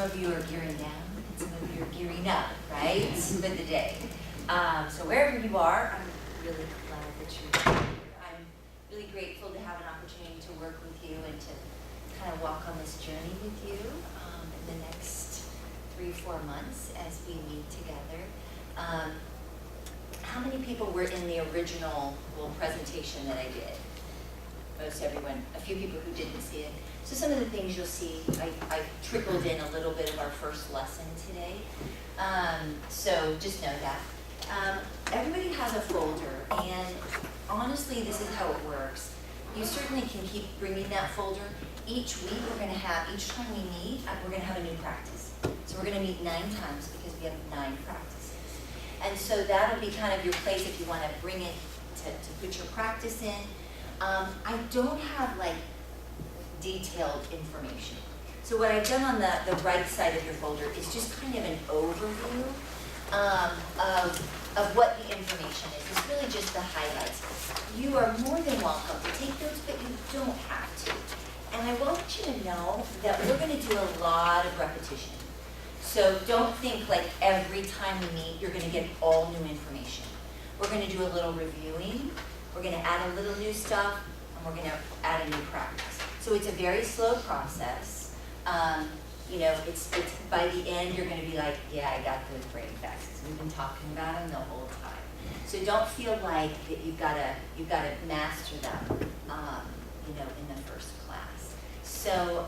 of you are gearing down, and some of you are gearing up, right, for the day. So wherever you are, I'm really glad that you're here. I'm really grateful to have an opportunity to work with you and to kind of walk on this journey with you in the next 3-4 months as we meet together. How many people were in the original little presentation that I did? Most everyone, a few people who didn't see it. So some of the things you'll see, I trickled in a little bit of our first lesson today. So just know that. Everybody has a folder, and honestly, this is how it works. You certainly can keep bringing that folder. Each week we're going to have, each time we meet, we're going to have a new practice. So we're going to meet 9 times because we have 9 practices. And so that'll be kind of your place if you want to bring it to put your practice in. I don't have like detailed information. So what I've done on the right side of your folder is just kind of an overview of what the information is. It's really just the highlights. You are more than welcome to take notes, but you don't have to. And I want you to know that we're going to do a lot of repetition. So don't think like every time we meet, you're going to get all new information. We're going to do a little reviewing. We're going to add a little new stuff, and we're going to add a new practice. So it's a very slow process. You know, it's by the end, you're going to be like, yeah, I got those brain facts. We've been talking about them the whole time. So don't feel like that you've got to master them, you know, in the first class. So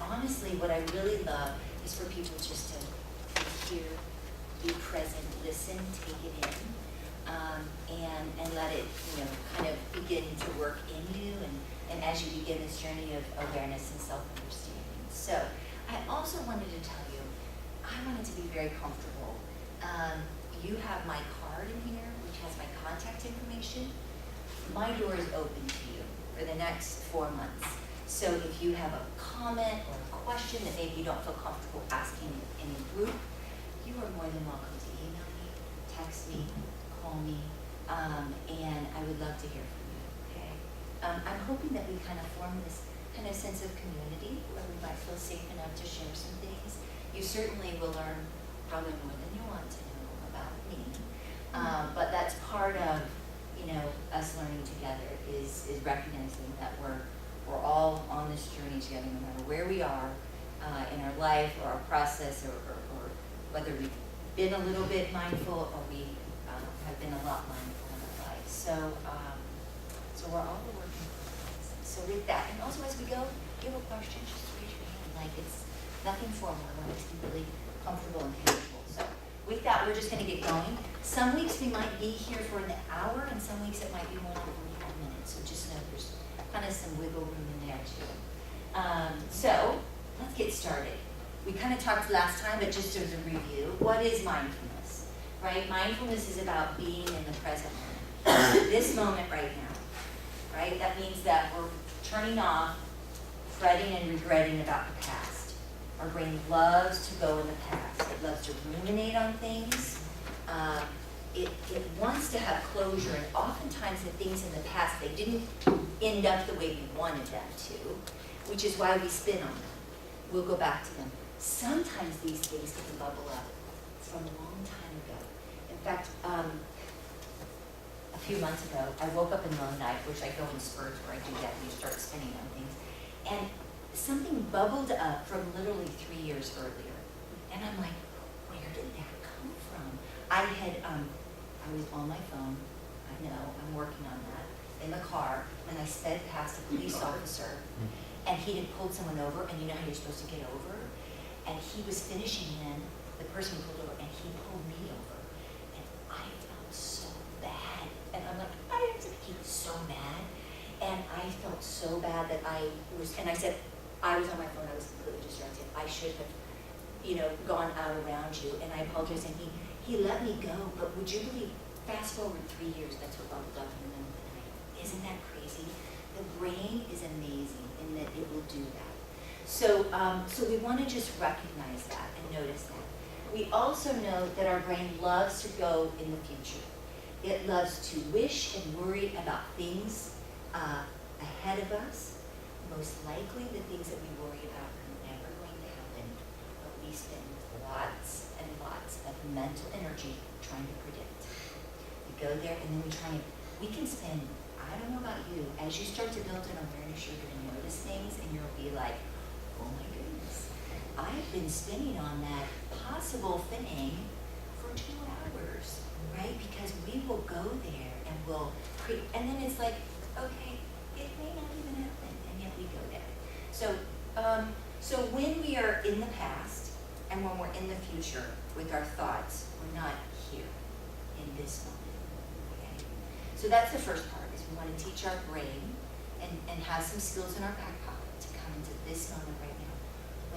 honestly, what I really love is for people just to hear, be present, listen, take it in, and let it, you know, kind of begin to work in you, and as you begin this journey of awareness and self-understanding. So I also wanted to tell you, I wanted to be very comfortable. You have my card in here, which has my contact information. My door is open to you for the next 4 months. So if you have a comment or a question that maybe you don't feel comfortable asking in a group, you are more than welcome to email me, text me, call me, and I would love to hear from you, okay? I'm hoping that we kind of form this kind of sense of community where we might feel safe enough to share some things. You certainly will learn probably more than you want to know about me, but that's part of, you know, us learning together is recognizing that we're all on this journey together, no matter where we are in our life or our process, or whether we've been a little bit mindful or we have been a lot mindful in our lives. So we're all working on this. So with that, and also as we go, if you have a question, just raise your hand. Like, it's nothing formal. I want it to be really comfortable and casual. So with that, we're just going to get going. Some weeks we might be here for an hour, and some weeks it might be more than 45 minutes. So just know there's kind of some wiggle room in there too. So let's get started. We kind of talked last time, but just as a review, what is mindfulness, right? Mindfulness is about being in the present moment, this moment right now, right? That means that we're turning off fretting and regretting about the past. Our brain loves to go in the past. It loves to ruminate on things. It wants to have closure, and oftentimes the things in the past, they didn't end up the way we wanted them to, which is why we spin on them. We'll go back to them. Sometimes these things can bubble up from a long time ago. In fact, a few months ago, I woke up in the middle of the night, which I go in spurts where I do that, and you start spinning on things, and something bubbled up from literally 3 years earlier. And I'm like, where did that come from? I was on my phone. I know, I'm working on that, in the car, and I sped past a police officer, and he had pulled someone over, and you know how you're supposed to get over? And he was finishing in, the person pulled over, and he pulled me over. And I felt so bad. And I'm like, he was so mad. And I felt so bad that and I said, I was on my phone, I was completely distracted. I should have, you know, gone out around you, and I apologize. And he let me go, but would you believe, fast forward 3 years, that's what bubbled up in the middle of the night. Isn't that crazy? The brain is amazing in that it will do that. So we want to just recognize that and notice that. We also know that our brain loves to go in the future. It loves to wish and worry about things ahead of us. Most likely the things that we worry about are never going to happen, but we we spend lots and lots of mental energy trying to predict. We go there and then we can spend, I don't know about you, as you start to build an awareness, you're going to notice things and you'll be like, oh my goodness, I've been spinning on that possible thing for 2 hours, right? Because we will go there and we'll create, and then it's like, okay, it may not even happen, and yet we go there. So when we are in the past and when we're in the future with our thoughts, we're not here in this moment, okay? So that's the first part, is we want to teach our brain and have some skills in our back pocket to come into this moment right now.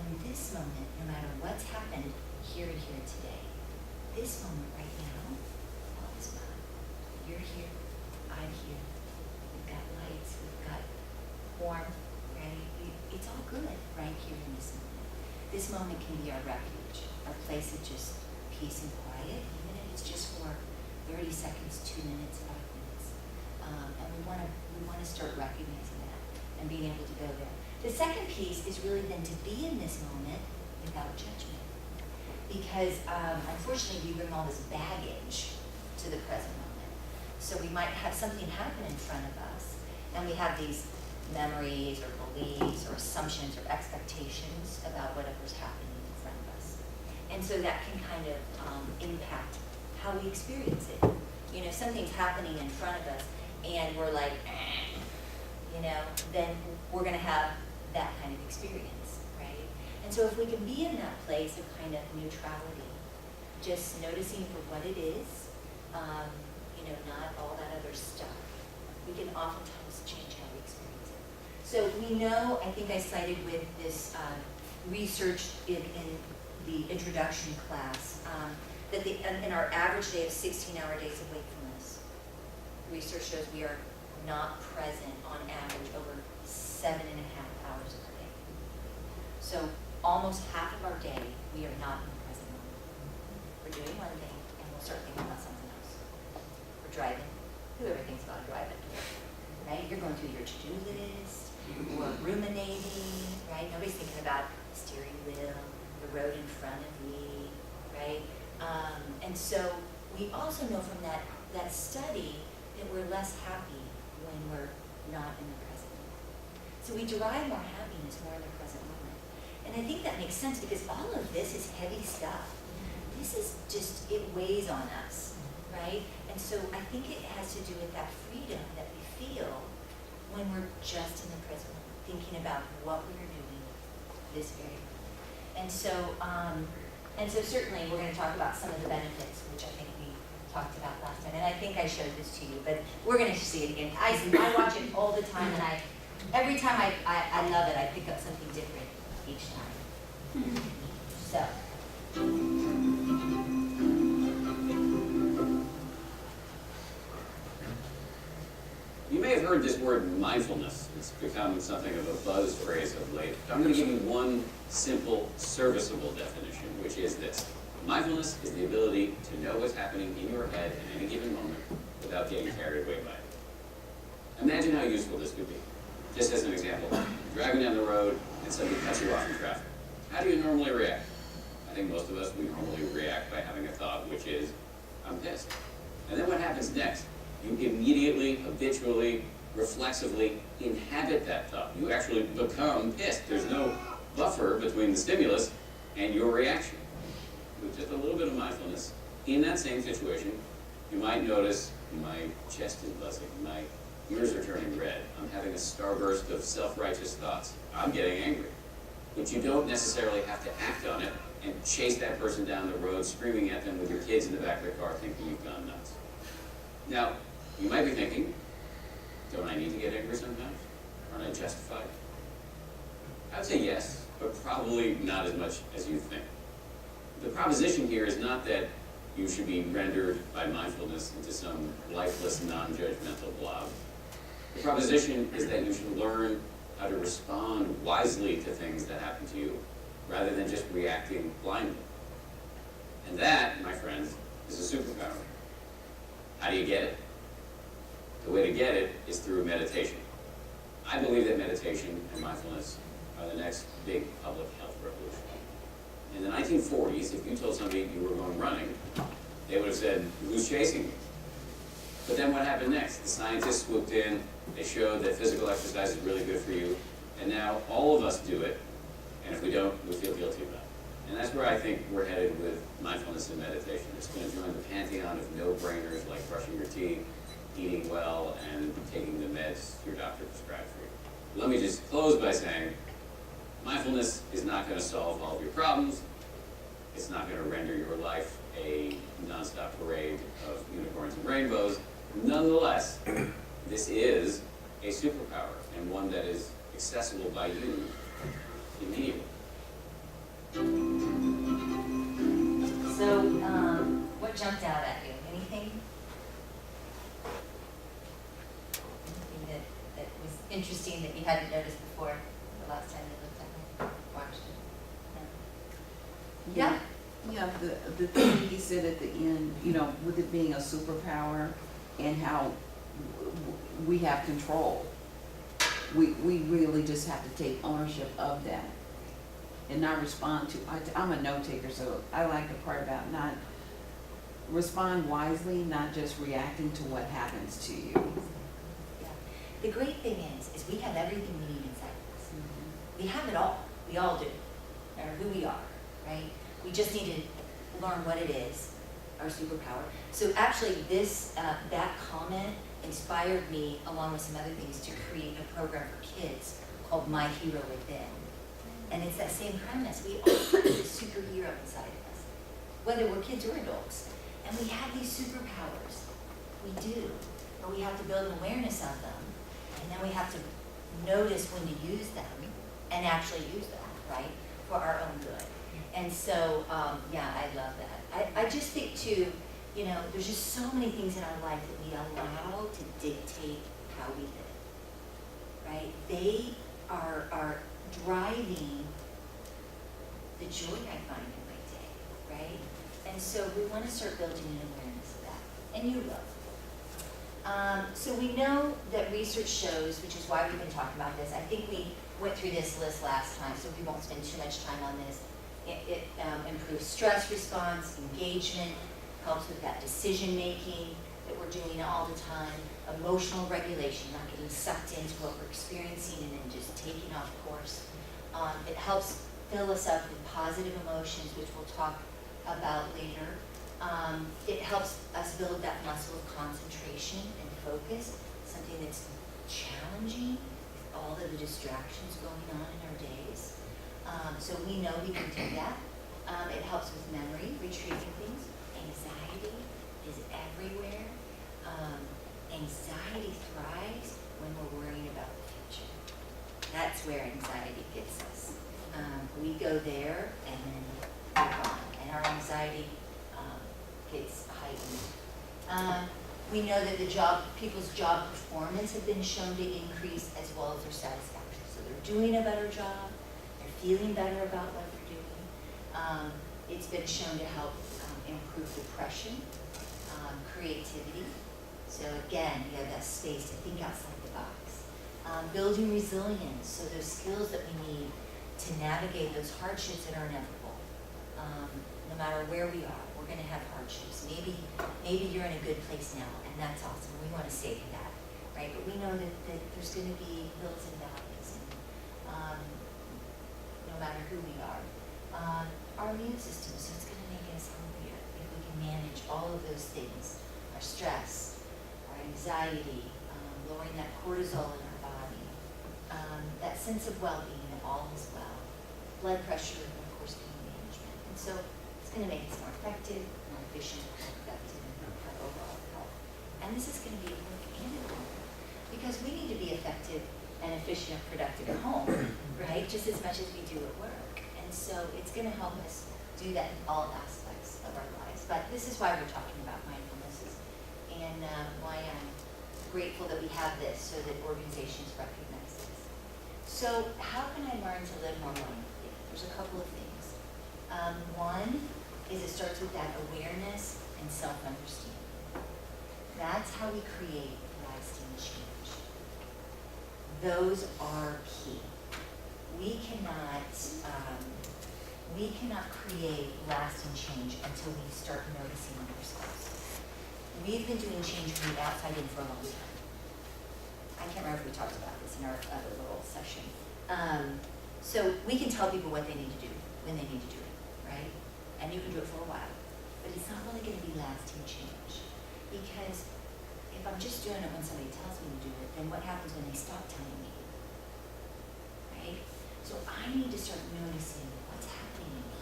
When this moment, no matter what's happened here and here today, this moment right now, all is well. You're here, I'm here. We've got lights, we've got warmth, right? It's all good right here in this moment. This moment can be our refuge, our place of just peace and quiet, even if it's just for 30 seconds, 2 minutes, 5 minutes. And we want to start recognizing that and being able to go there. The second piece is really then to be in this moment without judgment. Because unfortunately we bring all this baggage to the present moment. So we might have something happen in front of us and we have these memories or beliefs or assumptions or expectations about whatever's happening in front of us. And so that can kind of impact how we experience it. You know, something's happening in front of us and we're like, you know, then we're going to have that kind of experience, right? And so if we can be in that place of kind of neutrality, just noticing for what it is, you know, not all that other stuff, we can oftentimes change how we experience it. So we know, I think I cited with this research in the introduction class, that in our average day of 16-hour days of wakefulness, research shows we are not present on average over 7.5 hours of our day. So almost half of our day, we are not in the present moment. We're doing one thing, and we'll start thinking about something else. We're driving. Whoever thinks about driving, right? You're going through your to-do list, or ruminating, right? Nobody's thinking about the steering wheel, the road in front of me, right? And so we also know from that study that we're less happy when we're not in the present moment. So we derive more happiness more in the present moment. And I think that makes sense because all of this is heavy stuff. This is just, it weighs on us, right? And so I think it has to do with that freedom that we feel when we're just in the present moment, thinking about what we are doing this very moment. And so certainly we're going to talk about some of the benefits, which I think we talked about last time. And I think I showed this to you, but we're going to see it again. I watch it all the time, and every time I love it, I pick up something different each time. So. You may have heard this word mindfulness. It's become something of a buzz phrase of late. I'm going to give you one simple, serviceable definition, which is this. Mindfulness is the ability to know what's happening in your head at any given moment without getting carried away by it. Imagine how useful this could be. Just as an example, you're driving down the road and somebody cuts you off in traffic. How do you normally react? I think most of us, we normally react by having a thought, which is, I'm pissed. And then what happens next? You immediately, habitually, reflexively inhabit that thought. You actually become pissed. There's no buffer between the stimulus and your reaction. With just a little bit of mindfulness, in that same situation, you might notice my chest is buzzing, my ears are turning red, I'm having a starburst of self-righteous thoughts, I'm getting angry. But you don't necessarily have to act on it and chase that person down the road, screaming at them with your kids in the back of the car thinking you've gone nuts. Now, you might be thinking, don't I need to get angry sometimes? Aren't I justified? I would say yes, but probably not as much as you think. The proposition here is not that you should be rendered by mindfulness into some lifeless, non-judgmental blob. The proposition is that you should learn how to respond wisely to things that happen to you, rather than just reacting blindly. And that, my friends, is a superpower. How do you get it? The way to get it is through meditation. I believe that meditation and mindfulness are the next big public health revolution. In the 1940s, if you told somebody you were going running, they would have said, who's chasing you? But then what happened next? The scientists swooped in, they showed that physical exercise is really good for you, and now all of us do it, and if we don't, we feel guilty about it. And that's where I think we're headed with mindfulness and meditation. It's going to join the pantheon of no-brainers like brushing your teeth, eating well, and taking the meds your doctor prescribed for you. Let me just close by saying, mindfulness is not going to solve all of your problems. It's not going to render your life a nonstop parade of unicorns and rainbows. Nonetheless, this is a superpower, and one that is accessible by you immediately. So, what jumped out at you? Anything? Anything that was interesting that you hadn't noticed before the last time you looked at it, watched it? No? Yeah? Yeah, the thing he said at the end, you know, with it being a superpower and how we have control. We really just have to take ownership of that and not respond to, I'm a note taker, so I like the part about not respond wisely, not just reacting to what happens to you. Yeah. The great thing is we have everything we need inside of us. We have it all. We all do, no matter who we are, right? We just need to learn what it is, our superpower. So actually this, that comment inspired me, along with some other things, to create a program for kids called My Hero Within. And it's that same premise. We all have a superhero inside of us, whether we're kids or adults. And we have these superpowers. We do. But we have to build an awareness of them. And then we have to notice when to use them and actually use them, right, for our own good. And so, yeah, I love that. I just think too, you know, there's just so many things in our life that we allow to dictate how we live, right? They are driving the joy I find in my day, right? And so we want to start building an awareness of that, and you will. So we know that research shows, which is why we've been talking about this. I think we went through this list last time, so we won't spend too much time on this. It improves stress response, engagement, helps with that decision-making that we're doing all the time, emotional regulation, not getting sucked into what we're experiencing and then just taking off course. It helps fill us up with positive emotions, which we'll talk about later. It helps us build that muscle of concentration and focus, something that's challenging with all of the distractions going on in our days. So we know we can do that. It helps with memory, retrieving things. Anxiety is everywhere. Anxiety thrives when we're worrying about the future. That's where anxiety gets us. We go there and then move on, and our anxiety gets heightened. We know that people's job performance have been shown to increase, as well as their satisfaction. So they're doing a better job. Feeling better about what they're doing. It's been shown to help improve depression, creativity. So again, you have that space to think outside the box. Building resilience, so those skills that we need to navigate those hardships that are inevitable. No matter where we are, we're going to have hardships. Maybe you're in a good place now, and that's awesome. We want to save that, right? But we know that there's going to be hills and valleys. And, no matter who we are. Our immune system, so it's going to make us hungrier if we can manage all of those things. Our stress, our anxiety, lowering that cortisol in our body, that sense of well-being, that all is well. Blood pressure, and of course, pain management. And so it's going to make us more effective, more efficient, more productive, and have overall health. And this is going to be at work and at home, because we need to be effective and efficient and productive at home, right? Just as much as we do at work. And so it's going to help us do that in all aspects of our lives. But this is why we're talking about mindfulness and why I'm grateful that we have this so that organizations recognize this. So how can I learn to live more mindfully? There's a couple of things. One is it starts with that awareness and self-understanding. That's how we create lasting change. Those are key. We cannot we cannot create lasting change until we start noticing ourselves. We've been doing change from the outside in for a long time. I can't remember if we talked about this in our other little session. So we can tell people what they need to do, when they need to do it, right? And you can do it for a while, but it's not really gonna be lasting change. Because if I'm just doing it when somebody tells me to do it, then what happens when they stop telling me? Right? So I need to start noticing what's happening in me.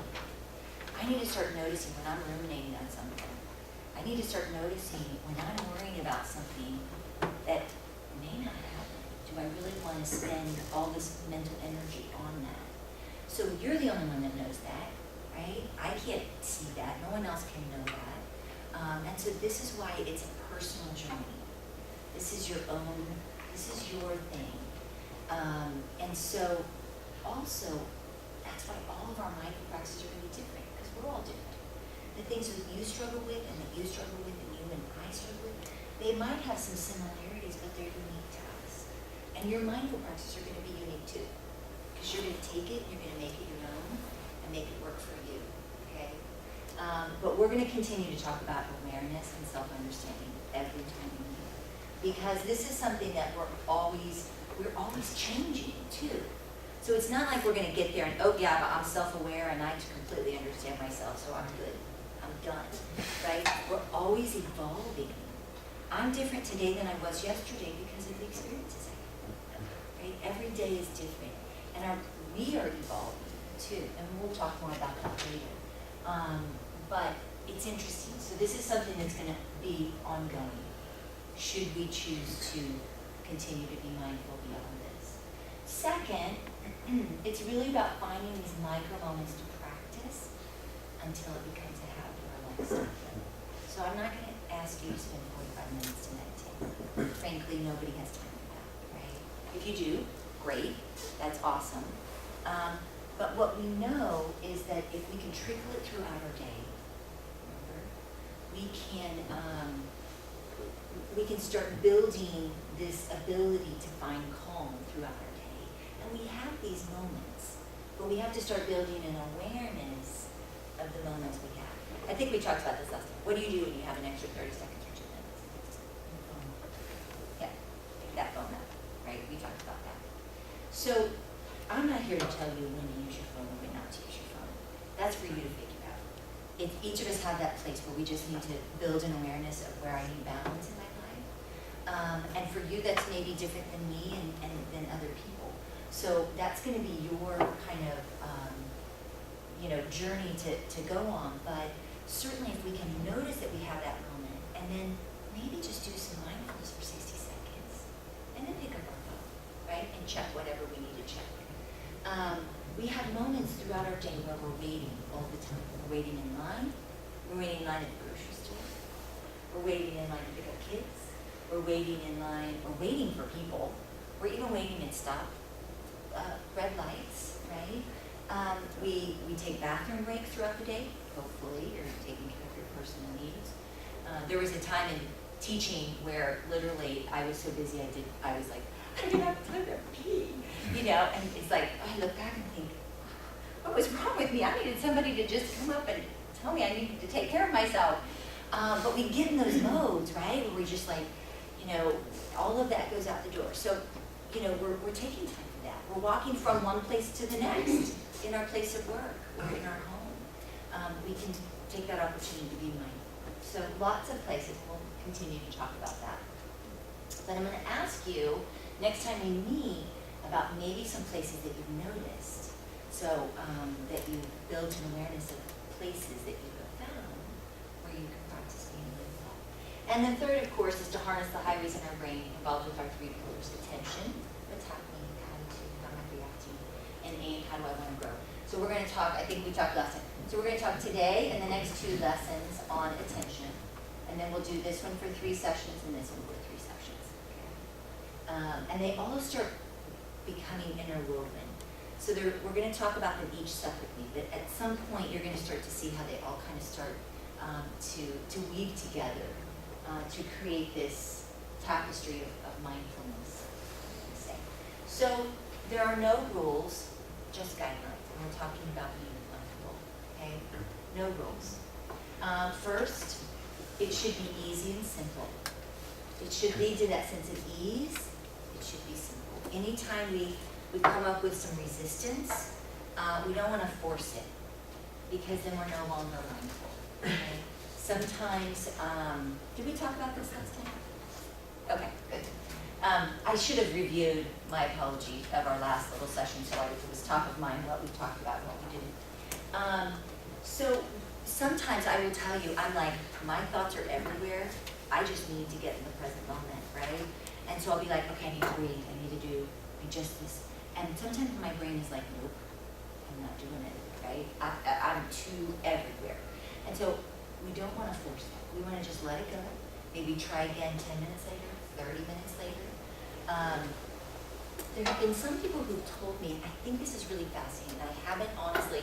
I need to start noticing when I'm ruminating on something. I need to start noticing when I'm worrying about something that may not happen. Do I really want to spend all this mental energy on that? So you're the only one that knows that, right? I can't see that. No one else can know that. And so this is why it's a personal journey. This is your own, this is your thing. And so also, that's why all of our mindful practices are going to be different, because we're all different. The things that you struggle with and that you struggle with and you and I struggle with, they might have some similarities, but they're unique to us. And your mindful practices are going to be unique too, because you're going to take it, you're going to make it your own, and make it work for you, okay? But we're going to continue to talk about awareness and self-understanding every time we meet, because this is something that we're always changing too. So it's not like we're going to get there and, oh yeah, but I'm self-aware and I completely understand myself, so I'm good. I'm done, right? We're always evolving. I'm different today than I was yesterday because of the experiences I had, right? Every day is different. And we are evolving too, and we'll talk more about that later. But it's interesting. So this is something that's going to be ongoing, should we choose to continue to be mindful beyond this. Second, it's really about finding these micro moments to practice until it becomes a habit or a lifestyle. So I'm not going to ask you to spend 45 minutes to meditate. Frankly, nobody has time for that, right? If you do, great, that's awesome. But what we know is that if we can trickle it throughout our day, remember, we can start building this ability to find calm throughout our day. And we have these moments, but we have to start building an awareness of the moments we have. I think we talked about this last time. What do you do when you have an extra 30 seconds or 2 minutes? Yeah, pick that phone up, right? We talked about that. So I'm not here to tell you when to use your phone or when not to use your phone. That's for you to figure out. Each of us have that place where we just need to build an awareness of where I need balance in my life. And for you, that's maybe different than me and than other people. So that's going to be your kind of journey to go on. But certainly if we can notice that we have that moment, and then maybe just do some mindfulness for 60 seconds, and then pick up our phone, right, and check whatever we need to check. We have moments throughout our day where we're waiting all the time. We're waiting in line. We're waiting in line at the grocery store. We're waiting in line to pick up kids. We're waiting in line. We're waiting for people. We're even waiting at red lights, right? We take bathroom breaks throughout the day. Hopefully, you're taking care of your personal needs. There was a time in teaching where literally I was so busy I was like, I didn't have time to pee, and it's like, I look back and think, what was wrong with me? I needed somebody to just come up and tell me I needed to take care of myself. But we get in those modes, right, where we're just like, all of that goes out the door. So, we're taking time for that. We're walking from one place to the next in our place of work or in our home. We can take that opportunity to be mindful. So lots of places, we'll continue to talk about that. But I'm going to ask you, next time we meet, about maybe some places that you've noticed, so that you build an awareness of places that you have found where you can practice being mindful. And then third, of course, is to harness the highways in our brain involved with our 3 pillars: attention, what's happening, attitude, how am I reacting, and aim, how do I want to grow. So we're going to talk, I think we talked last time. So we're going to talk today and the next 2 lessons on attention. And then we'll do this one for 3 sessions and this one for 3 sessions. Okay? And they all start becoming interwoven. So we're going to talk about them each separately, but at some point you're going to start to see how they all kind of start to weave together to create this tapestry of mindfulness. So there are no rules, just guidelines. And we're talking about being mindful. no rules. First, it should be easy and simple. It should lead to that sense of ease. It should be simple. Anytime we come up with some resistance, we don't want to force it, because then we're no longer mindful. Okay? Sometimes, did we talk about this last time? Okay, good. I should have reviewed, my apology, of our last little session, so it was top of mind what we talked about and what we didn't. So sometimes I will tell you, I'm like, my thoughts are everywhere. I just need to get in the present moment, right? And so I'll be like, okay, I need to breathe. I need to do just this. And sometimes my brain is like, nope, I'm not doing it, right? I'm too everywhere. And so we don't want to force that. We want to just let it go. Maybe try again 10 minutes later, 30 minutes later. There have been some people who've told me, I think this is really fascinating. I haven't honestly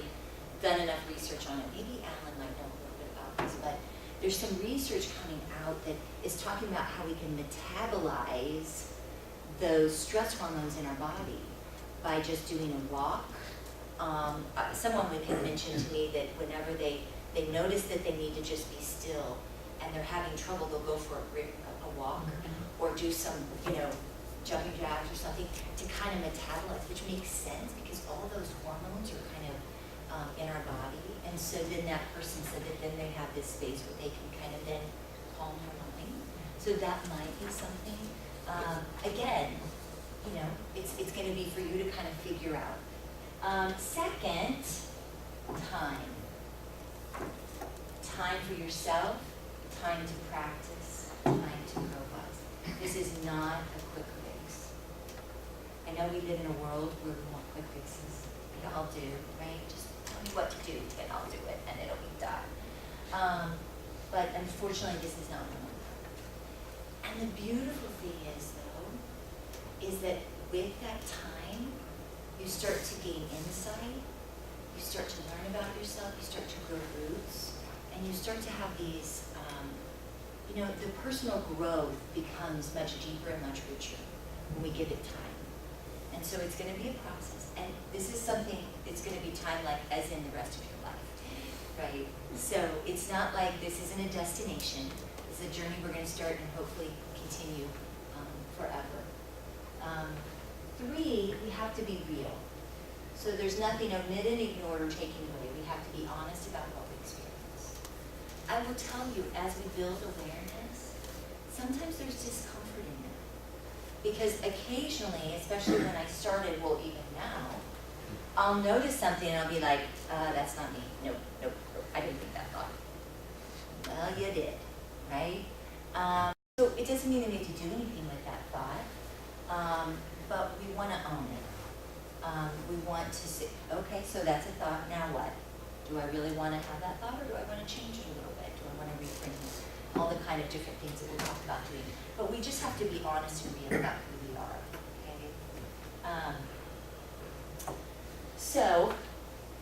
done enough research on it. Maybe Alan might know a little bit about this, but there's some research coming out that is talking about how we can metabolize those stress hormones in our body by just doing a walk. Someone had mentioned to me that whenever they notice that they need to just be still and they're having trouble, they'll go for a walk or do some, jumping jacks or something to kind of metabolize, which makes sense because all those hormones are kind of in our body. And so then that person said that then they have this space where they can kind of then calm their mind. So that might be something. Again, it's going to be for you to kind of figure out. Second, time. Time for yourself, time to practice, time to robust. This is not a quick fix. I know we live in a world where we want quick fixes. We all do, right? Just tell me what to do and I'll do it and it'll be done. But unfortunately, this is not one. And the beautiful thing is, though, is that with that time, you start to gain insight, you start to learn about yourself, you start to grow roots, and you start to have these, the personal growth becomes much deeper and much richer when we give it time. And so it's going to be a process. And this is something, it's going to be time like as in the rest of your life, right? So it's not like this isn't a destination. It's a journey we're going to start and hopefully continue forever. 3, we have to be real. So there's nothing omitted, ignored, or taken away. We have to be honest about what we experience. I will tell you, as we build awareness, sometimes there's discomfort in that. Because occasionally, especially when I started, well, even now, I'll notice something and I'll be like, that's not me. Nope, I didn't think that thought. Well, you did, right? So it doesn't mean that we have to do anything with that thought, but we want to own it. We want to say, okay, so that's a thought, now what? Do I really want to have that thought, or do I want to change it a little bit? Do I want to reframe it? All the kind of different things that we'll talk about doing. But we just have to be honest and real about who we are, okay? So,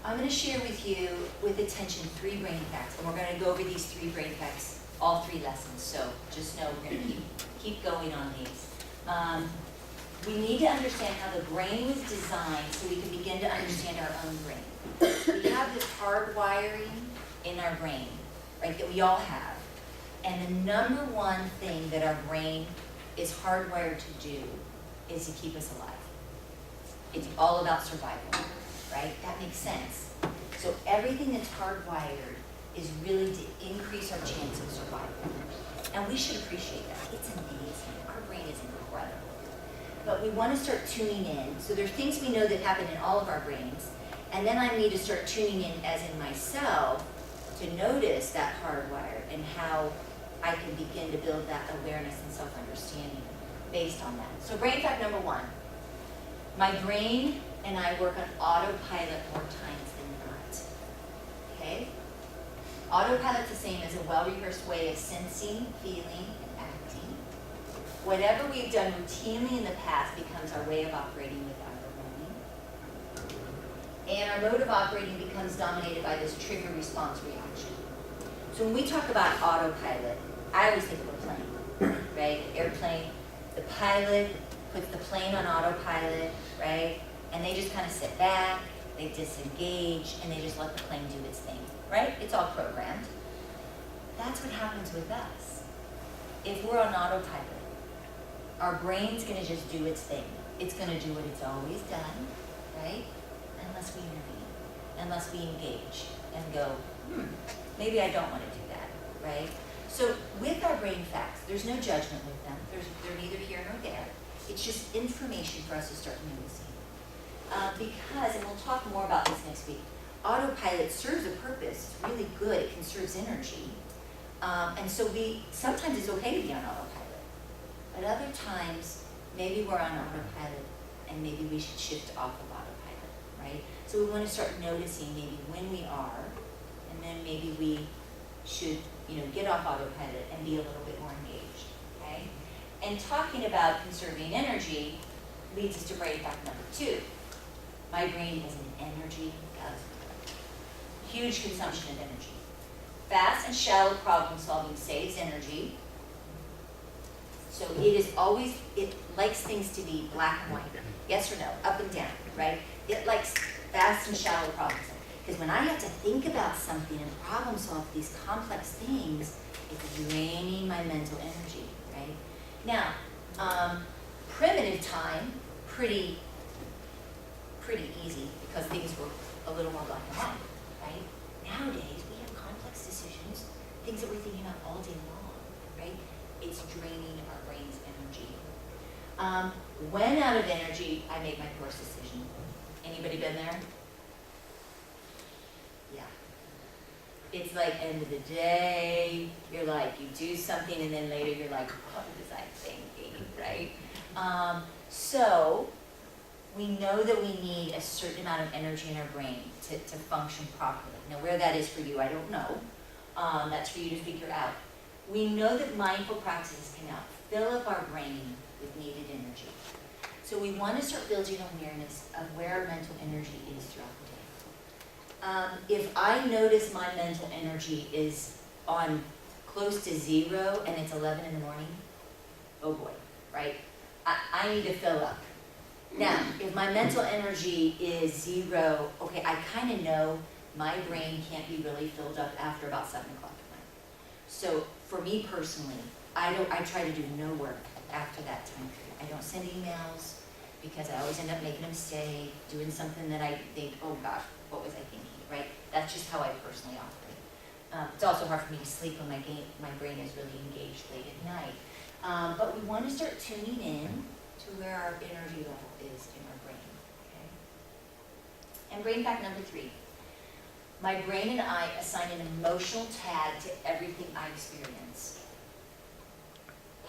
I'm going to share with you, with attention, 3 brain facts. And we're going to go over these 3 brain facts, all 3 lessons. So, just know we're going to keep going on these. We need to understand how the brain was designed so we can begin to understand our own brain. We have this hardwiring in our brain, right, that we all have. And the number one thing that our brain is hardwired to do is to keep us alive. It's all about survival, right? That makes sense. So everything that's hardwired is really to increase our chance of survival. And we should appreciate that. It's amazing. Our brain is incredible. But we want to start tuning in. So there's things we know that happen in all of our brains. And then I need to start tuning in, as in myself, to notice that hardwire and how I can begin to build that awareness and self-understanding based on that. So brain fact number 1. My brain and I work on autopilot more times than not. Okay? Autopilot's the same as a well-rehearsed way of sensing, feeling, and acting. Whatever we've done routinely in the past becomes our way of operating without our knowing. And our mode of operating becomes dominated by this trigger-response reaction. So when we talk about autopilot, I always think of a plane, right? Airplane, the pilot puts the plane on autopilot, right? And they just kind of sit back, they disengage, and they just let the plane do its thing, right? It's all programmed. That's what happens with us. If we're on autopilot, our brain's gonna just do its thing. It's gonna do what it's always done, right? Unless we intervene, unless we engage and go, maybe I don't wanna do that, right? So with our brain facts, there's no judgment with them. They're neither here nor there. It's just information for us to start noticing. Because, and we'll talk more about this next week, autopilot serves a purpose. It's really good. It conserves energy. And so sometimes it's okay to be on autopilot. But other times, maybe we're on autopilot and maybe we should shift off of autopilot, right? So we want to start noticing maybe when we are, and then maybe we should, get off autopilot and be a little bit more engaged, okay? And talking about conserving energy leads us to brain fact number 2. My brain is an energy guzzler. Huge consumption of energy. Fast and shallow problem solving saves energy. So it likes things to be black and white. Yes or no, up and down, right? It likes fast and shallow problems. Because when I have to think about something and problem solve these complex things, it's draining my mental energy, right? Now, primitive time, pretty easy because things were a little more black and white, right? Nowadays, we have complex decisions, things that we're thinking about all day long, right? It's draining our brain's energy. When out of energy, I make my course decision. Anybody been there? Yeah. It's like end of the day, you're like, you do something and then later you're like, what was I thinking, right? So we know that we need a certain amount of energy in our brain to function properly. Now where that is for you, I don't know. That's for you to figure out. We know that mindful practices can now fill up our brain with needed energy. So we want to start building awareness of where our mental energy is throughout the day. If I notice my mental energy is on close to 0 and it's 11 in the morning, oh boy, right? I need to fill up. Now, if my mental energy is 0, okay, I kind of know my brain can't be really filled up after about 7 o'clock at night. So for me personally, I try to do no work after that time period. I don't send emails because I always end up making a mistake, doing something that I think, oh gosh, what was I thinking, right? That's just how I personally operate. It's also hard for me to sleep when my brain is really engaged late at night. But we want to start tuning in to where our energy level is in our brain, okay? And brain fact number 3. My brain and I assign an emotional tag to everything I experience.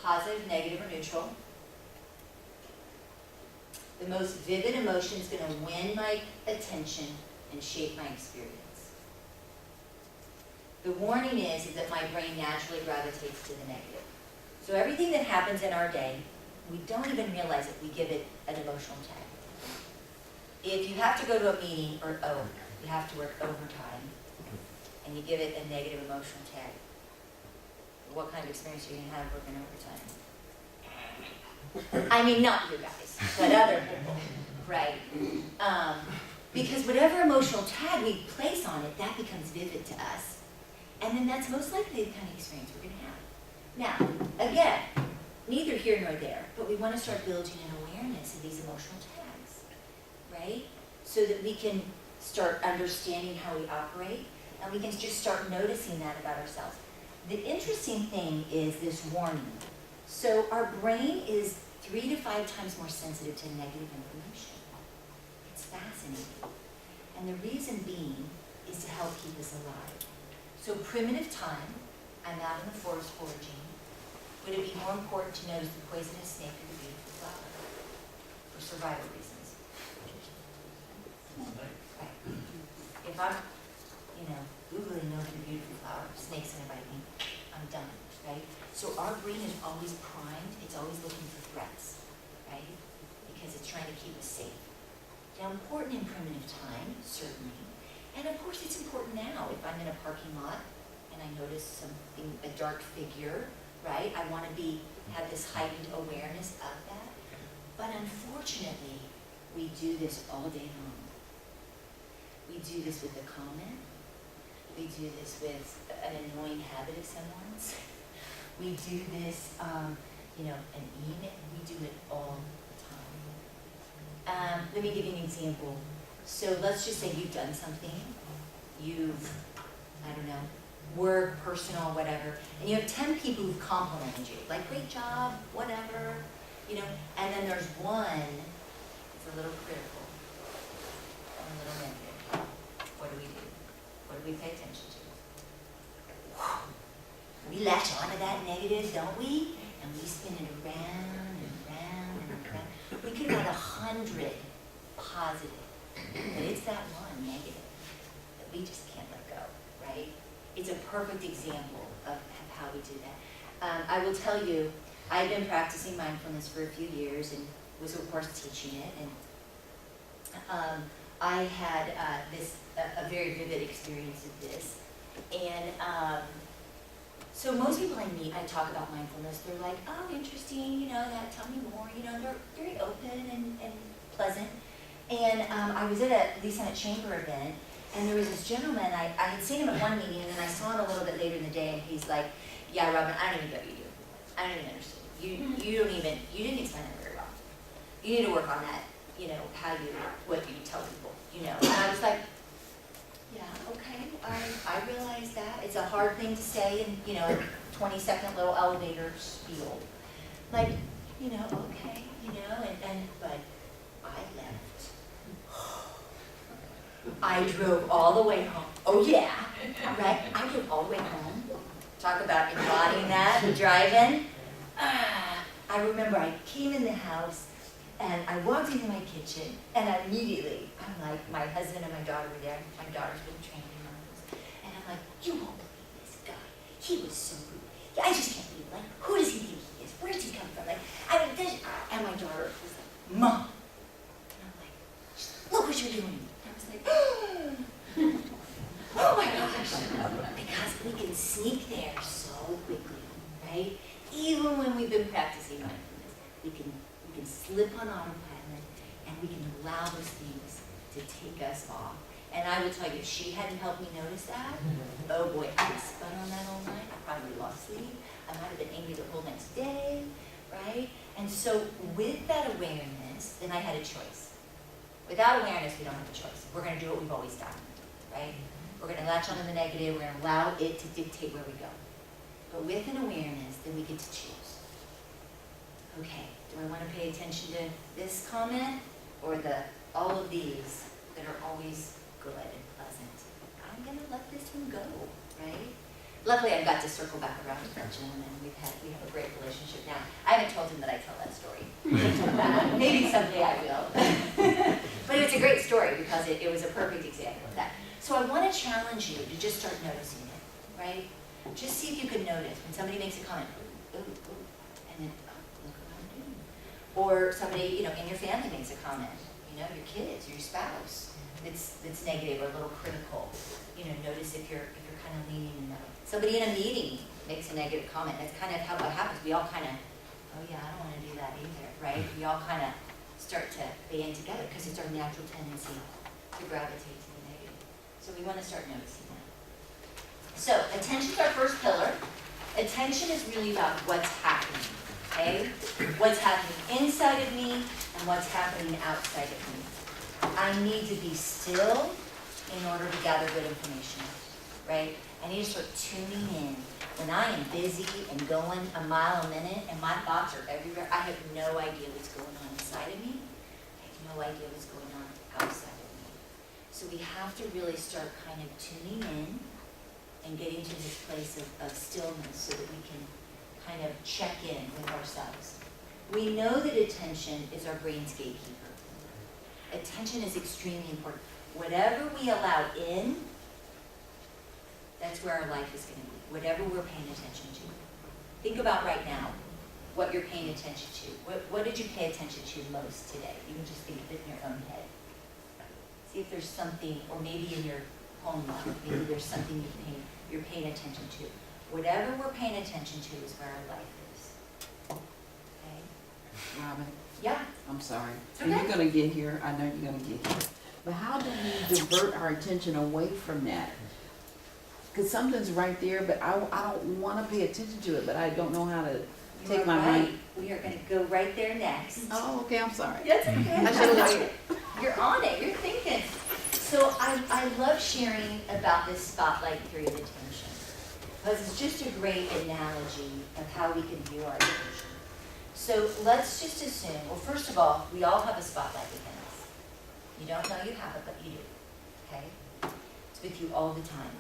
Positive, negative, or neutral. The most vivid emotion is going to win my attention and shape my experience. The warning is that my brain naturally gravitates to the negative. So everything that happens in our day, we don't even realize it, we give it an emotional tag. If you have to go to a meeting, or you have to work overtime, and you give it a negative emotional tag, what kind of experience are you going to have working overtime? I mean, not you guys, but other people, right? Because whatever emotional tag we place on it, that becomes vivid to us. And then that's most likely the kind of experience we're going to have. Now, again, neither here nor there, but we want to start building an awareness of these emotional tags, right? So that we can start understanding how we operate, and we can just start noticing that about ourselves. The interesting thing is this warning. So our brain is 3 to 5 times more sensitive to negative information. It's fascinating. And the reason being is to help keep us alive. So primitive time, I'm out in the forest foraging. Would it be more important to notice the poisonous snake or the beautiful flower? For survival reasons. Right. If I'm, Googling over the beautiful flower, snake's gonna bite me, I'm done, right? So our brain is always primed, it's always looking for threats, right? Because it's trying to keep us safe. Now, important in primitive time, certainly. And of course it's important now. If I'm in a parking lot and I notice a dark figure, right? I want to have this heightened awareness of that. But unfortunately, we do this all day long. do this with a comment. We do this with an annoying habit of someone's. We do this, you know, an email. We do it all the time. Let me give you an example. So let's just say you've done something. You've, I don't know, work, personal, whatever, and you have 10 people who've complimented you, like, great job, whatever, you know, and then there's one that's a little critical, a little negative. What do? What do we pay attention to? We latch onto that negative, don't we? And we spin it around and around and around. We could have 100 positive, but it's that one negative that we just can't let go, right? It's a perfect example of how we do that. I will tell you, I've been practicing mindfulness for a few years and was, of course, teaching it. And I had a very vivid experience of this. And so most people I meet, I talk about mindfulness, they're like, oh, interesting, you know, that, tell me more. You know, they're very open and pleasant. And I was at a Lee Summit Chamber event, and there was this gentleman, I had seen him at one meeting, and then I saw him a little bit later in the day, and he's like, yeah, Robin, I don't even get what you do. I don't even understand. You didn't explain it very well. You need to work on that, you know, what you tell people, you know. And I was like, yeah, okay, I realize that. It's a hard thing to say in, you know, a 20-second little elevator spiel. Like, you know, okay, you know, but I left. I drove all the way home. Oh yeah, right? I drove all the way home. Talk about embodying that, driving. I remember I came in the house and I walked into my kitchen and immediately, I'm like, my husband and my daughter were there. My daughter's been trained in mindfulness. And I'm like, you won't believe this guy. He was so rude. Yeah, I just can't believe it. Like, who does he think he is? Where does he come from? Like, I mean, this. And my daughter was like, Mom. And I'm like, look what you're doing. I was like, oh my gosh. Because we can sneak there so quickly, right? Even when we've been practicing mindfulness, we can slip on autopilot and we can allow those things to take us off. And I will tell you, if she hadn't helped me notice that, oh boy, I would have spun on that all night. I probably lost sleep. I might have been angry the whole next day, right? And so with that awareness, then I had a choice. Without awareness, we don't have a choice. We're going to do what we've always done, right? We're going to latch onto the negative. We're going to allow it to dictate where we go. But with an awareness, then we get to choose. Okay, do I want to pay attention to this comment or all of these that are always good and pleasant? I'm going to let this one go, right? Luckily, I got to circle back around to that gentleman. We have a great relationship now. I haven't told him that I tell that story. Maybe someday I will. But it was a great story because it was a perfect example of that. So I want to challenge you to just start noticing it, right? Just see if you can notice when somebody makes a comment, ooh, and then, look what I'm doing. Or somebody, you know, in your family makes a comment, you know, your kids, your spouse, that's negative or a little critical. You know, notice if you're kind of leaning in that way. Somebody in a meeting makes a negative comment. That's kind of how what happens. We all kind of, oh yeah, I don't want to do that either, right? We all kind of start to band together because it's our natural tendency to gravitate to the negative. So we want to start noticing that. So attention is our first pillar. Attention is really about what's happening, okay? What's happening inside of me and what's happening outside of me. I need to be still in order to gather good information, right? I need to start tuning in. When I am busy and going a mile a minute and my thoughts are everywhere, I have no idea what's going on inside of me. I have no idea what's going on outside of me. So we have to really start kind of tuning in and getting to this place of stillness so that we can kind of check in with ourselves. We know that attention is our brain's gatekeeper. Attention is extremely important. Whatever we allow in, that's where our life is going to be. Whatever we're paying attention to. Think about right now what you're paying attention to. What did you pay attention to most today? You can just think of it in your own head. See if there's something, or maybe in your home life, maybe there's something you're paying attention to. Whatever we're paying attention to is where our life is. Okay? Robin, Yeah. I'm sorry. Okay. You're gonna get here. I know you're gonna get here. But how do we divert our attention away from that? Cause something's right there, but I don't wanna pay attention to it, but I don't know how to You take are my right. mind. We are gonna go right there next. Oh, okay, I'm sorry. That's okay. I should've waited. You're on it, you're thinking. So I love sharing about this spotlight theory of attention, because it's just a great analogy of how we can view our attention. So let's just assume, well, first of all, we all have a spotlight within us. You don't know you have it, but you do, okay? It's with you all the time.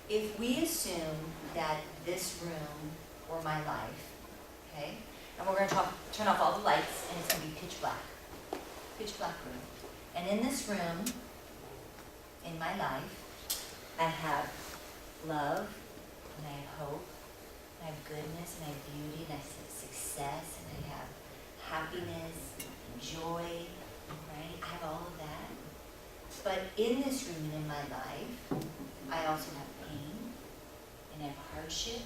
If we assume that this room or my life, okay, and we're gonna turn off all the lights, and it's gonna be pitch black room. And in this room, in my life, I have love, and I have hope, and I have goodness, and I have beauty, and I have success, and I have happiness, and joy, right? I have all of that. But in this room and in my life, I also have pain, and I have hardship,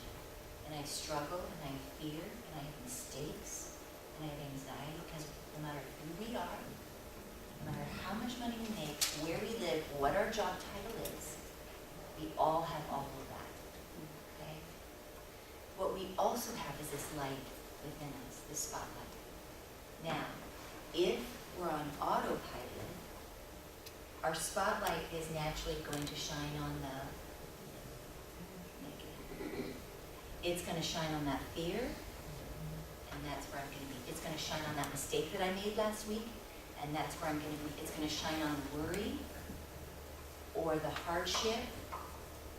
and I have struggle, and I have fear, and I have mistakes, and I have anxiety, because no matter who we are, no matter how much money we make, where we live, what our job title is, we all have all of that, okay? What we also have is this light within us, this spotlight. Now, if we're on autopilot, our spotlight is naturally going to shine on it's gonna shine on that fear, and that's where I'm gonna be. It's gonna shine on that mistake that I made last week, and that's where I'm gonna be. It's gonna shine on the worry, or the hardship,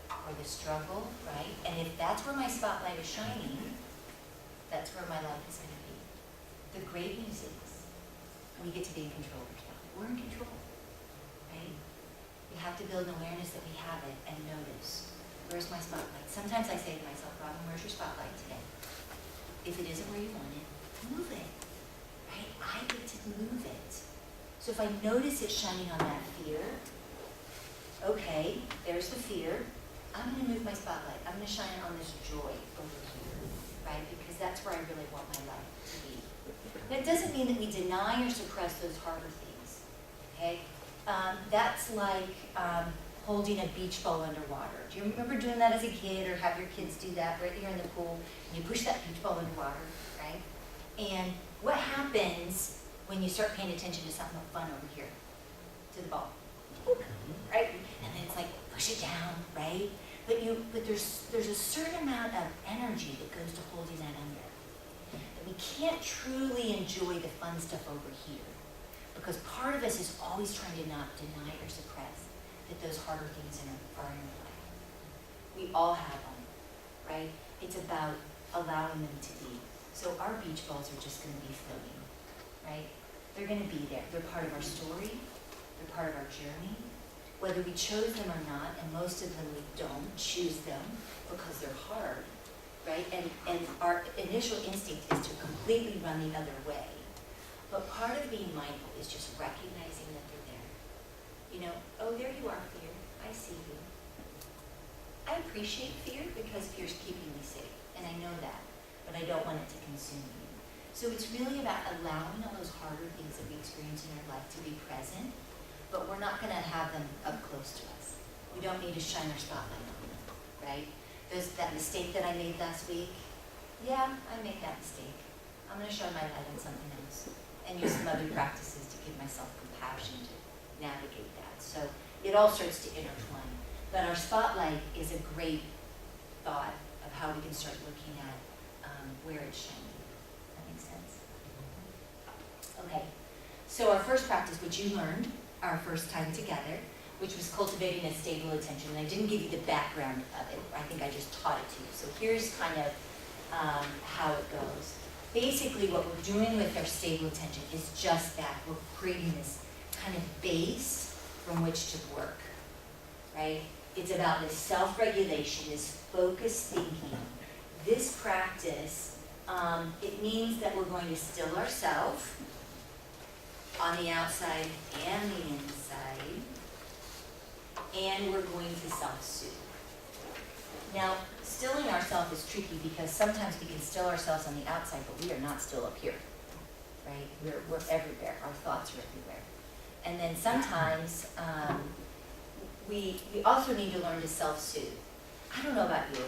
or the struggle, right? And if that's where my spotlight is shining, that's where my life is gonna be. The great news is, we get to be in control of our spotlight. We're in control, right? We have to build an awareness that we have it and notice, where's my spotlight? Sometimes I say to myself, Robin, where's your spotlight today? If it isn't where you want it, move it, right? I get to move it. So if I notice it shining on that fear, okay, there's the fear. I'm gonna move my spotlight. I'm gonna shine it on this joy over here, right? Because that's where I really want my life to be. That doesn't mean that we deny or suppress those harder things, okay? That's like holding a beach ball underwater. Do you remember doing that as a kid, or have your kids do that right here in the pool? And you push that beach ball underwater, right? And what happens when you start paying attention to something fun over here, to the ball, right? And then it's like, push it down, right? But there's a certain amount of energy that goes to holding that under. That we can't truly enjoy the fun stuff over here, because part of us is always trying to not deny or suppress that those harder things are in our life. We all have them, right? It's about allowing them to be. So our beach balls are just gonna be floating, right? They're gonna be there. They're part of our story. They're part of our journey. Whether we chose them or not, and most of them we don't choose them because they're hard, right? And our initial instinct is to completely run the other way. But part of being mindful is just recognizing that they're there. You know, oh, there you are, fear. I see you. I appreciate fear because fear's keeping me safe, and I know that, but I don't want it to consume me. So it's really about allowing all those harder things that we experience in our life to be present, but we're not gonna have them up close to us. We don't need to shine our spotlight on them, right? That mistake that I made last week, yeah, I made that mistake. I'm gonna shine my light on something else and use some other practices to give myself compassion to navigate that. So it all starts to intertwine. But our spotlight is a great thought of how we can start looking at where it's shining. That makes sense? Okay, so our first practice, which you learned our first time together, which was cultivating a stable attention. And I didn't give you the background of it. I think I just taught it to you. So here's kind of how it goes. Basically, what we're doing with our stable attention is just that. We're creating this kind of base from which to work, right? It's about this self-regulation, this focused thinking. This practice, it means that we're going to still ourselves on the outside and the inside, and we're going to self-soothe. Now, stilling ourselves is tricky because sometimes we can still ourselves on the outside, but we are not still up here, right? We're everywhere. Our thoughts are everywhere. And then sometimes, we also need to learn to self-soothe. I don't know about you,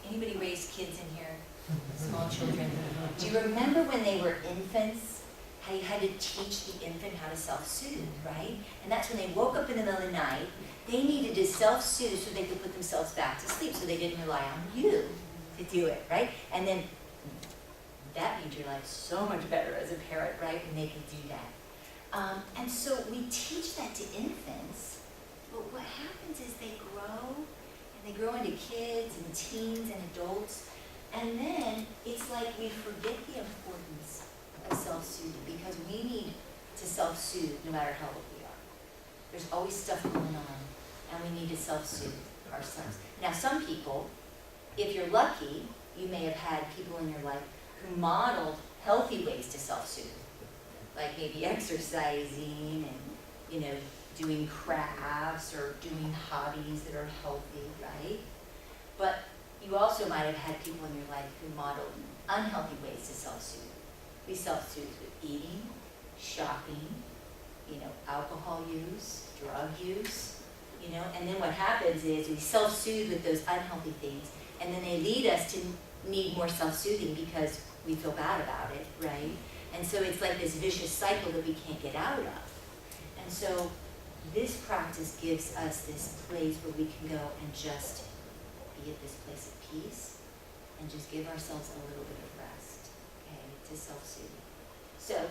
anybody raised kids in here? Small children? Do you remember when they were infants, how you had to teach the infant how to self-soothe, right? And that's when they woke up in the middle of the night, they needed to self-soothe so they could put themselves back to sleep, so they didn't rely on you to do it, right? And then that made your life so much better as a parent, right, when they could do that. And so we teach that to infants, but what happens is they grow, and they grow into kids and teens and adults, and then it's like we forget the importance of self-soothing, because we need to self-soothe no matter how old we are. There's always stuff going on, and we need to self-soothe ourselves. Now, some people, if you're lucky, you may have had people in your life who modeled healthy ways to self-soothe, like maybe exercising and, doing crafts or doing hobbies that are healthy, right? But you also might have had people in your life who modeled unhealthy ways to self-soothe. We self-soothe with eating, shopping, alcohol use, drug use, and then what happens is we self-soothe with those unhealthy things, and then they lead us to need more self-soothing because we feel bad about it, right? And so it's like this vicious cycle that we can't get out of. And so this practice gives us this place where we can go and just be at this place of peace and just give ourselves a little bit of rest, okay, to self-soothing. So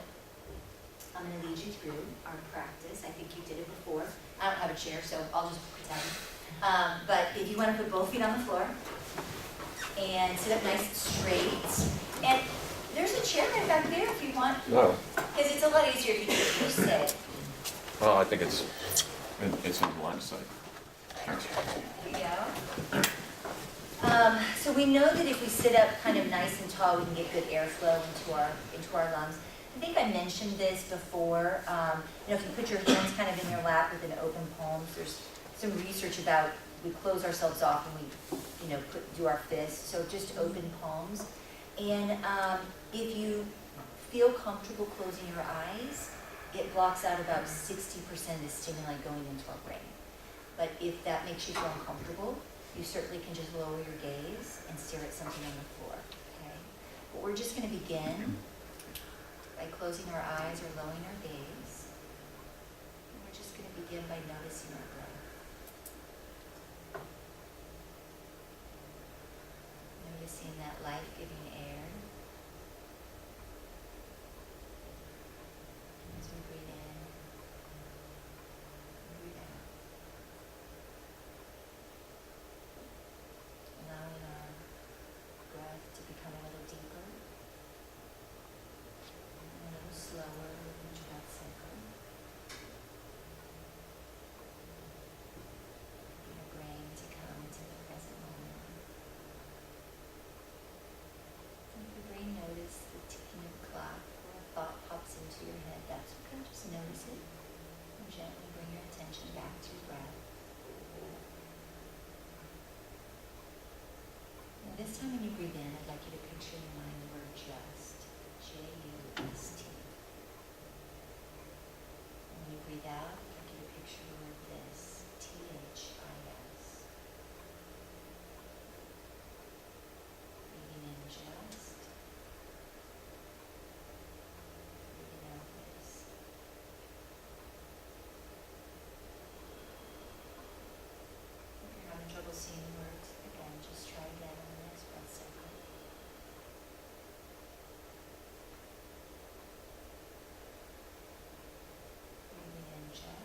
I'm going to lead you through our practice. I think you did it before. I don't have a chair, so I'll just pretend. But if you want to put both feet on the floor and sit up nice and straight. And there's a chair right back there if you want. No. Because it's a lot easier if you just sit. Well, I think it's in line of sight. There you go. So we know that if we sit up kind of nice and tall, we can get good airflow into our lungs. I think I mentioned this before. If you put your hands kind of in your lap with an open palm, there's some research about we close ourselves off when we, do our fists. So just open palms. And if you feel comfortable closing your eyes, it blocks out about 60% of the stimuli going into our brain. But if that makes you feel uncomfortable, you certainly can just lower your gaze and stare at something on the floor, okay? But we're just going to begin by closing our eyes or lowering our gaze. And we're just going to begin by noticing our breath. Noticing that life-giving air. As we breathe in, breathe out. Allowing our breath to become a little deeper, and a little slower with each breath cycle. Get our brain to come into the present moment. And if your brain notices the ticking of the clock or a thought pops into your head, that's okay, just notice it and gently bring your attention back to your breath. Now this time when you breathe in, I'd like you to picture in your mind the word just, J-U-S-T. And when you breathe out, I'd like you to picture the word this, T-H-I-S. Breathing in just, breathing out this. If you're having trouble seeing the words, again, just try again on the next breath cycle. Breathing in just.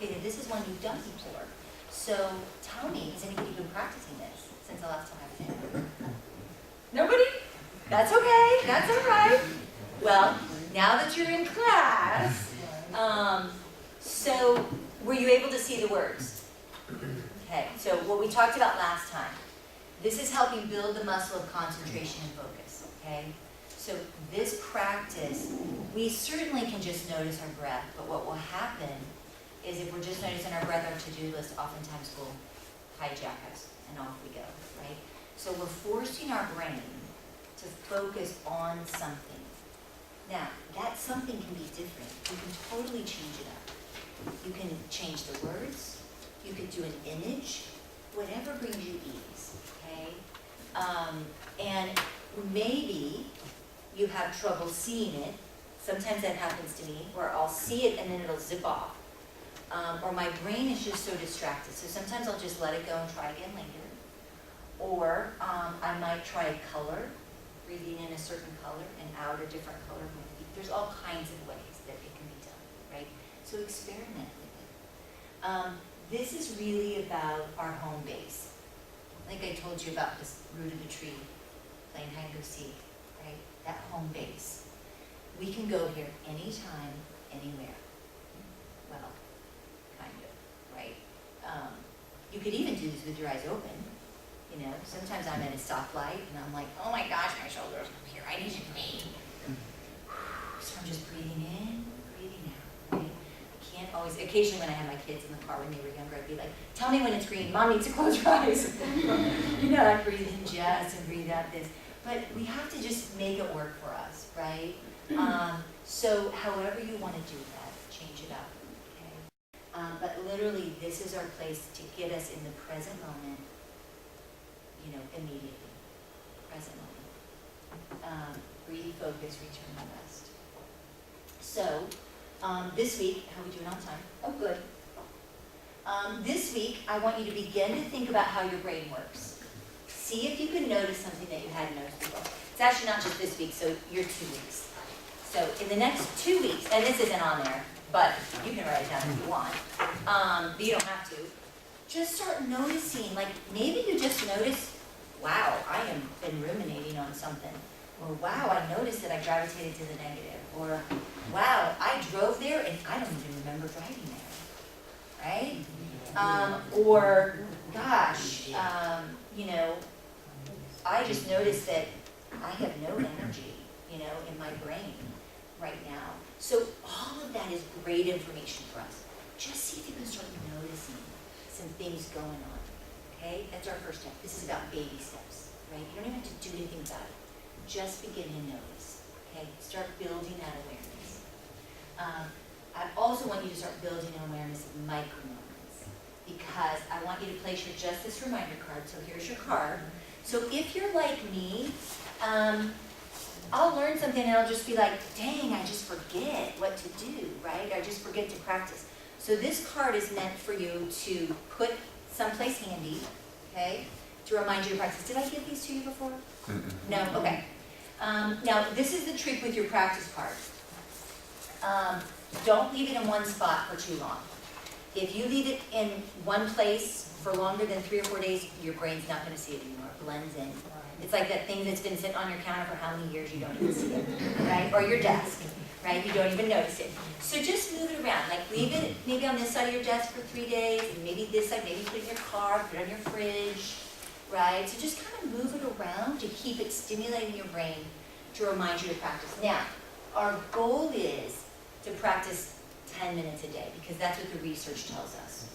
okay, this is one you've done before. So tell me, has anybody been practicing this since the last time I was here? Nobody? That's okay, that's all right. Well, now that you're in class, so were you able to see the words? Okay, so what we talked about last time, this is helping build the muscle of concentration and focus, okay? So this practice, we certainly can just notice our breath, but what will happen is if we're just noticing our breath, our to-do list oftentimes will hijack us and off we go, right? So we're forcing our brain to focus on something. Now, that something can be different. You can totally change it up. You can change the words, you could do an image, whatever brings you ease, okay? And maybe you have trouble seeing it. Sometimes that happens to me, where I'll see it and then it'll zip off. Or my brain is just so distracted. So sometimes I'll just let it go and try again later. Or I might try color, breathing in a certain color and out a different color. There's all kinds of ways that it can be done, right? So experiment with it. This is really about our home base. Like I told you about this root of the tree, playing hide and go seek, right? That home base. We can go here anytime, anywhere. Well, kind of, right? You could even do this with your eyes open. You know, sometimes I'm at a stoplight and I'm like, oh my gosh, my shoulders up here, I need to breathe. So I'm just breathing in, breathing out, right? I can't always, occasionally when I had my kids in the car when they were younger, I'd be like, tell me when it's green, Mom needs to close your eyes. You know, I'd breathe in just and breathe out this. But we have to just make it work for us, right? So however you want to do that, change it up, okay? But literally, this is our place to get us in the present moment, you know, immediately, present moment. Breathe, focus, return to rest. So, this week, how are we doing on time? Oh, good. This week, I want you to begin to think about how your brain works. See if you can notice something that you hadn't noticed before. It's actually not just this week, so you're 2 weeks. So in the next 2 weeks, and this isn't on there, but you can write it down if you want, but you don't have to. Just start noticing, like maybe you just notice, wow, I have been ruminating on something. Or wow, I noticed that I gravitated to the negative. Or wow, I drove there and I don't even remember driving there, right? Or gosh, you know, I just noticed that I have no energy, you know, in my brain right now. So all of that is great information for us. Just see if you can start noticing some things going on, okay? That's our first step. This is about baby steps, right? You don't even have to do anything about it. Just begin to notice, okay? Start building that awareness. I also want you to start building an awareness of micro moments, because I want you to place your Justice Reminder card. So here's your card. So if you're like me, I'll learn something and I'll just be like, dang, I just forget what to do, right? I just forget to practice. So this card is meant for you to put someplace handy, okay, to remind you to practice. Did I give these to you before? No? Okay. Now, this is the trick with your practice card. Don't leave it in one spot for too long. If you leave it in one place for longer than 3 or 4 days, your brain's not going to see it anymore. It blends in. It's like that thing that's been sitting on your counter for how many years you don't even see it, right? Or your desk, right? You don't even notice it. So just move it around. Like leave it maybe on this side of your desk for 3 days, and maybe this side, maybe put it in your car, put it on your fridge, right? So just kind of move it around to keep it stimulating your brain to remind you to practice. Now, our goal is to practice 10 minutes a day, because that's what the research tells us.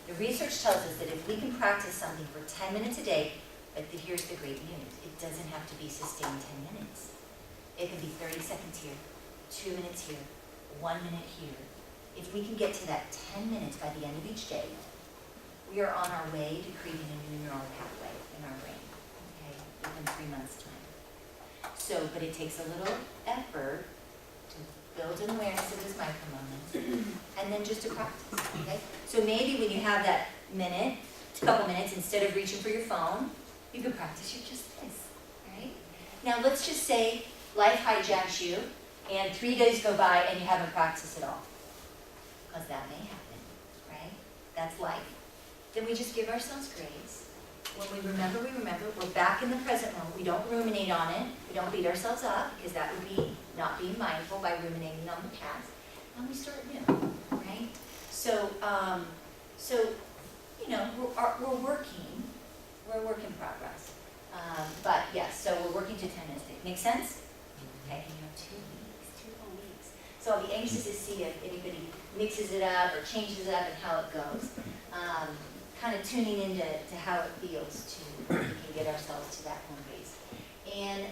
The research tells us that if we can practice something for 10 minutes a day, but here's the great news, it doesn't have to be sustained 10 minutes. It can be 30 seconds here, 2 minutes here, 1 minute here. If we can get to that 10 minutes by the end of each day, we are on our way to creating a new neural pathway in our brain, okay, within 3 months' time. So, but it takes a little effort to build an awareness of this micro moment, and then just to practice, okay? So maybe when you have that minute, a couple minutes, instead of reaching for your phone, you can practice your just this, right? Now let's just say life hijacks you, and 3 days go by and you haven't practiced at all, because that may happen, right? that's life. Then we just give ourselves grace. When we remember, we're back in the present moment. We don't ruminate on it, we don't beat ourselves up, because that would be not being mindful by ruminating on the past. And we start new, right? So, you know, we're a work in progress. But yes, so we're working to 10 minutes. Make sense? Okay, you have 2 weeks, 2 whole weeks. So I'll be anxious to see if anybody mixes it up or changes it up and how it goes. Kind of tuning into how it feels to, we can get ourselves to that home base. And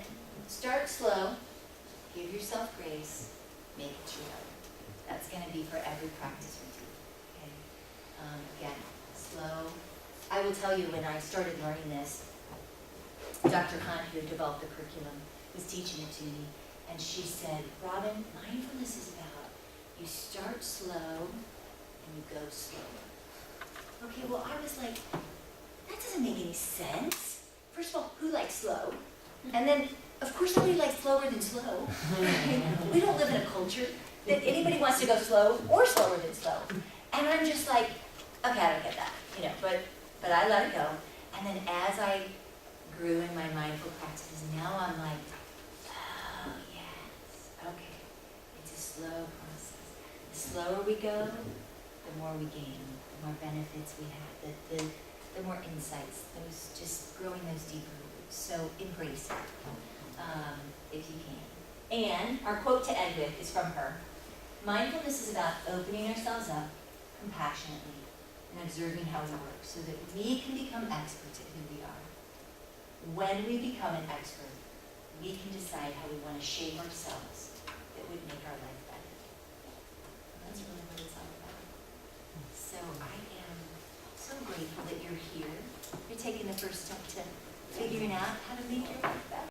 start slow, give yourself grace, make it true. That's going to be for every practice we do. Okay? Again, slow. I will tell you, when I started learning this, Dr. Hunt, who developed the curriculum, was teaching it to me, and she said, Robin, mindfulness is about you start slow and you go slower. Okay, well, I was like, that doesn't make any sense. First of all, who likes slow? And then, of course, nobody likes slower than slow. We don't live in a culture that anybody wants to go slow or slower than slow. And I'm just like, okay, I don't get that, you know, but I let it go. And then as I grew in my mindful practices, now I'm like, oh, yes, okay. It's a slow process. The slower we go, the more we gain, the more benefits we have, the more insights, those just growing those deeper roots. So embrace it, if you can. And our quote to end with is from her. Mindfulness is about opening ourselves up compassionately and observing how we work so that we can become experts at who we are. When we become an expert, we can decide how we want to shape ourselves that would make our life better. And that's really what it's all about. So I am so grateful that you're here. You're taking the first step to figuring out how to make your life better.